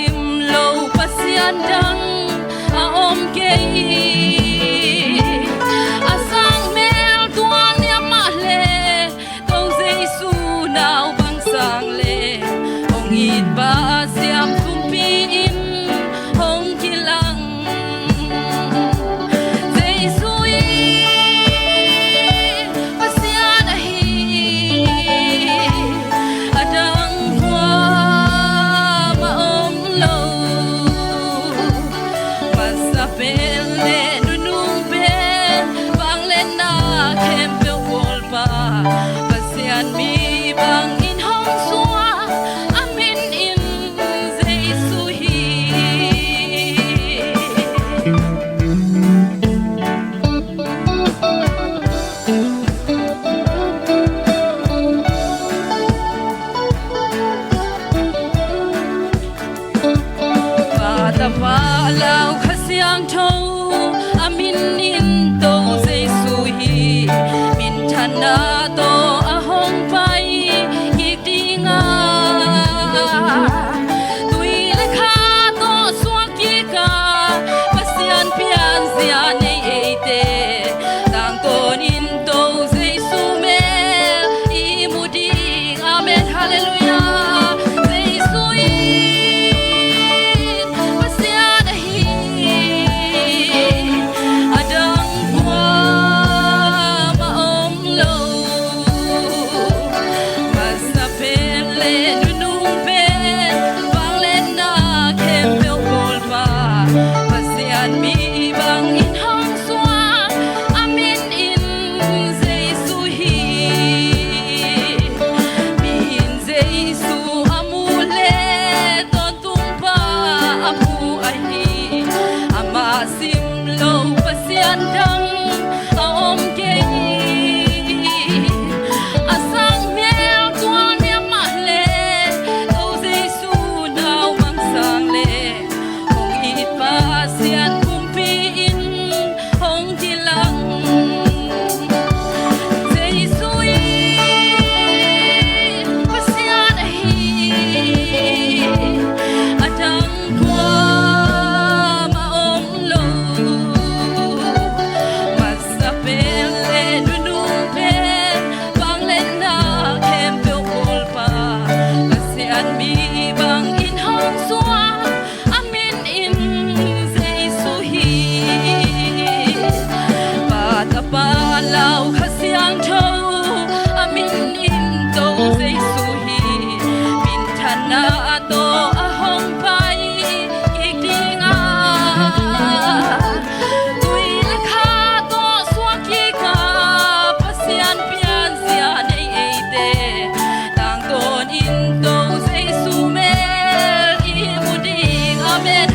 sim lâu pasian dang aom kei asang mel tuan ya mahle tong Zeisu nau bang sang le ong it ba siam kumpi im hong kilang Zeisu pasian ahi adang kwa maom lo pasapele nunung ben bang len na kem pe wol pa pasian mi bang in hong suwa amin in Zeisu hi Patapalaw kasiang thâu amin in to Zeisu hi min thana to ahong pai ik dinga tui lekha to suaki ka pasian pian sia nei eite tang ton in to Zeisu me imudi amen hallelujah Zeisu pasian ahi adang kwa maom lo masapele nunung ben bang len na kem pe wol pa pasian mi bang in hong swa amin in Zeisu hi min Zeisu amule to tumpa apu ahi ama sim lo pasian dang aom kei asang mel tuan ya mahle to Zeisu nau bang sang le hong it pasian kumpi in hong kilang Zeisu pasian ahi adang kwa maom lo masapele nunung ben bang len na kem pe wol pa pasian mi bang in hong suwa amin in Zeisu hi patapalaw kasiang thâu amin in to Zeisu hi min thana to ahong pai ik dinga tui lekha to suaki ka pasian pian sia nei eite tang ton in to Zeisu mel imudi amen